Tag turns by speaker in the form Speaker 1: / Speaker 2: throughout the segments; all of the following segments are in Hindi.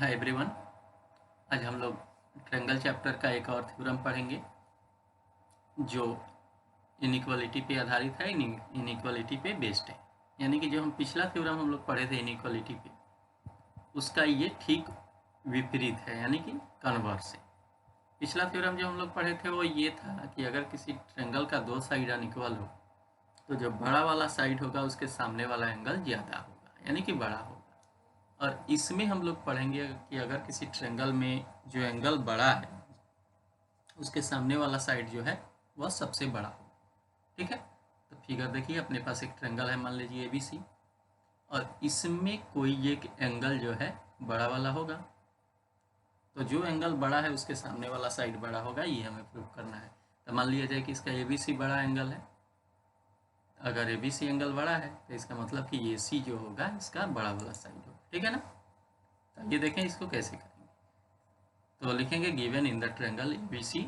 Speaker 1: Hi everyone. आज हम लोग ट्रायंगल चैप्टर का एक और थ्योरम पढ़ेंगे जो इनइक्वालिटी पे आधारित है, इनइक्वालिटी पे बेस्ड है। यानी कि जो हम पिछला थ्योरम हम लोग पढ़े थे इनइक्वालिटी पे, उसका ये ठीक विपरीत है, यानी कि कन्वर्स है। पिछला थ्योरम जो हम लोग पढ़े थे वो ये था कि अगर किसी ट्रायंगल का दो साइड अनइक्वल हो तो जो बड़ा वाला साइड होगा उसके सामने वाला एंगल ज़्यादा होगा, यानी कि बड़ा होगा। और इसमें हम लोग पढ़ेंगे कि अगर किसी ट्रायंगल में जो एंगल बड़ा है उसके सामने वाला साइड जो है वह सबसे बड़ा हो। ठीक है, तो फिगर देखिए, अपने पास एक ट्रायंगल है, मान लीजिए ABC, और इसमें कोई एक एंगल जो है बड़ा वाला होगा। तो जो एंगल बड़ा है उसके सामने वाला साइड बड़ा होगा, ये हमें प्रूव करना है। तो मान लिया जाए कि इसका ABC बड़ा एंगल है। अगर ABC एंगल बड़ा है तो इसका मतलब कि AC जो होगा इसका बड़ा वाला साइड होगा। ठीक है ना। तो ये देखें इसको कैसे करेंगे। तो लिखेंगे given in the triangle ABC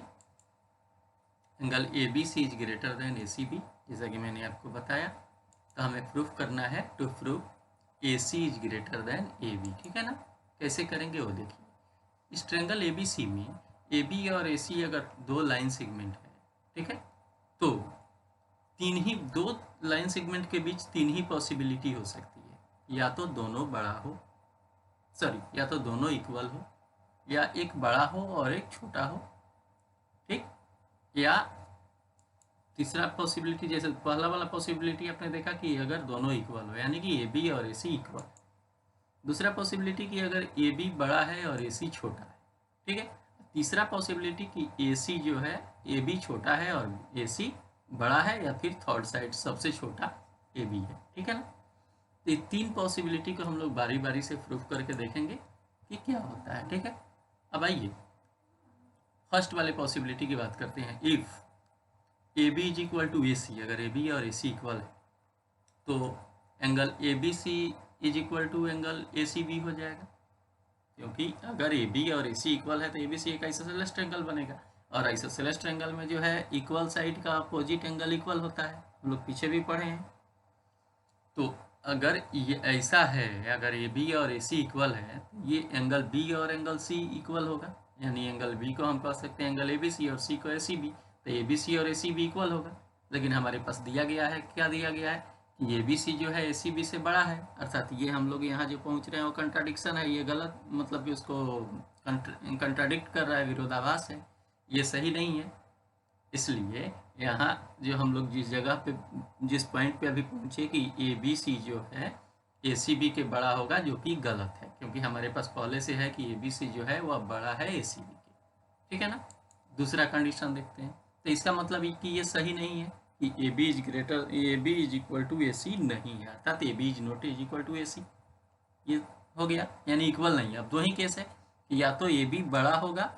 Speaker 1: angle ABC is greater then ACB, जैसा कि मैंने आपको बताया। तो हमें प्रूफ करना है, to proof AC is greater than AB। ठीक है ना। कैसे करेंगे वो देखिए। इस ट्रायंगल ABC में AB और AC अगर दो लाइन सेगमेंट है, ठीक है, तो दो लाइन सेगमेंट के बीच तीन ही पॉसिबिलिटी हो सकती है। या तो दोनों बड़ा हो, या तो दोनों इक्वल हो, या एक बड़ा हो और एक छोटा हो। ठीक, या तीसरा पॉसिबिलिटी, जैसे पहला वाला पॉसिबिलिटी आपने देखा कि अगर दोनों इक्वल हो, यानी कि AB और AC इक्वल। दूसरा पॉसिबिलिटी कि अगर AB बड़ा है और AC छोटा है। ठीक है। तीसरा पॉसिबिलिटी कि AC जो है, AB छोटा है और AC बड़ा है, या फिर थर्ड साइड सबसे छोटा AB है। ठीक है ना। तो ये तीन पॉसिबिलिटी को हम लोग बारी बारी से प्रूफ करके देखेंगे कि क्या होता है। ठीक है। अब आइए फर्स्ट वाले पॉसिबिलिटी की बात करते हैं। If AB is equal to AC, अगर AB और AC इक्वल है तो angle ABC is equal to angle ACB हो जाएगा। क्योंकि अगर AB और AC इक्वल है तो ABC एक आइसोसेलेस ट्रायंगल बनेगा, और आइसोसेलेस ट्रायंगल में जो है इक्वल साइड का अपोजिट एंगल इक्वल होता है, हम लोग पीछे भी पढ़े हैं। तो अगर ये ऐसा है, अगर AB और AC इक्वल है तो ये एंगल B और एंगल C इक्वल होगा, यानी एंगल B को हम कह सकते हैं एंगल ABC और C को ACB। तो ABC और ACB इक्वल होगा। लेकिन हमारे पास दिया गया है, क्या दिया गया है कि ABC जो है ACB से बड़ा है, अर्थात ये हम लोग यहाँ जो पहुँच रहे हैं वो कंट्राडिक्शन है, ये गलत, मतलब कि उसको कंट्राडिक्ट कर रहा है, विरोधाभास है, ये सही नहीं है। इसलिए यहाँ जो हम लोग जिस जगह पे, जिस पॉइंट पे अभी पहुँचे कि ABC जो है ACB के बड़ा होगा, जो कि गलत है, क्योंकि हमारे पास पहले से है कि ABC जो है वह बड़ा है ACB के। ठीक है ना। दूसरा कंडीशन देखते हैं। तो इसका मतलब कि ये सही नहीं है कि AB is equal to AC नहीं है, अर्थात AB is not is equal to AC। ये हो गया, यानी इक्वल नहीं है। अब दो ही केस है कि या तो AB बड़ा होगा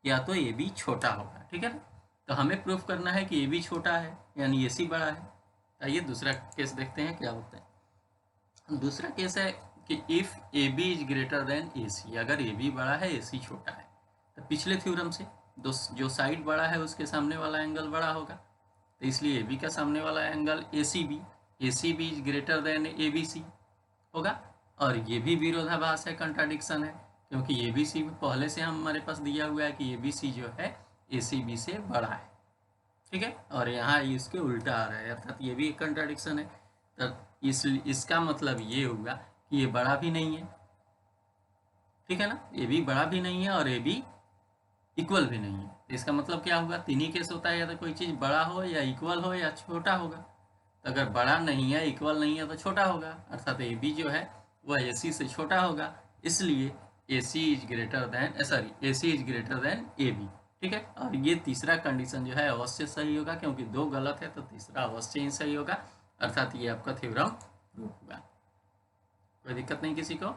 Speaker 1: या तो AB छोटा होगा। ठीक है ना। तो हमें प्रूफ करना है कि AB छोटा है यानी AC बड़ा है। आइए दूसरा केस देखते हैं क्या होता है। दूसरा केस है कि if AB is greater then AC, अगर AB बड़ा है AC छोटा है, तो पिछले थ्योरम से जो साइड बड़ा है उसके सामने वाला एंगल बड़ा होगा, तो इसलिए AB का सामने वाला angle ACB is greater then ABC होगा। और ये भी विरोधाभास है, कंट्राडिक्शन है, क्योंकि ABC पहले से हमारे पास दिया हुआ है कि ABC जो है ACB से बड़ा है। ठीक है, और यहाँ इसके उल्टा आ रहा है, अर्थात ये भी एक कंट्राडिक्शन है। तो इसका मतलब ये होगा कि ये बड़ा भी नहीं है। ठीक है ना, ये भी बड़ा भी नहीं है और ये भी इक्वल भी नहीं है। तो इसका मतलब क्या होगा, तीन ही केस होता है, या तो कोई चीज़ बड़ा हो या इक्वल हो या छोटा होगा। तो अगर बड़ा नहीं है, इक्वल नहीं है, तो छोटा होगा, अर्थात AB जो है वह AC से छोटा होगा। इसलिए AC is greater than AB। ठीक है, और ये तीसरा कंडीशन जो है अवश्य सही होगा, क्योंकि दो गलत है तो तीसरा अवश्य ही सही होगा, अर्थात ये आपका थ्योरम प्रूफ होगा। कोई दिक्कत नहीं किसी को।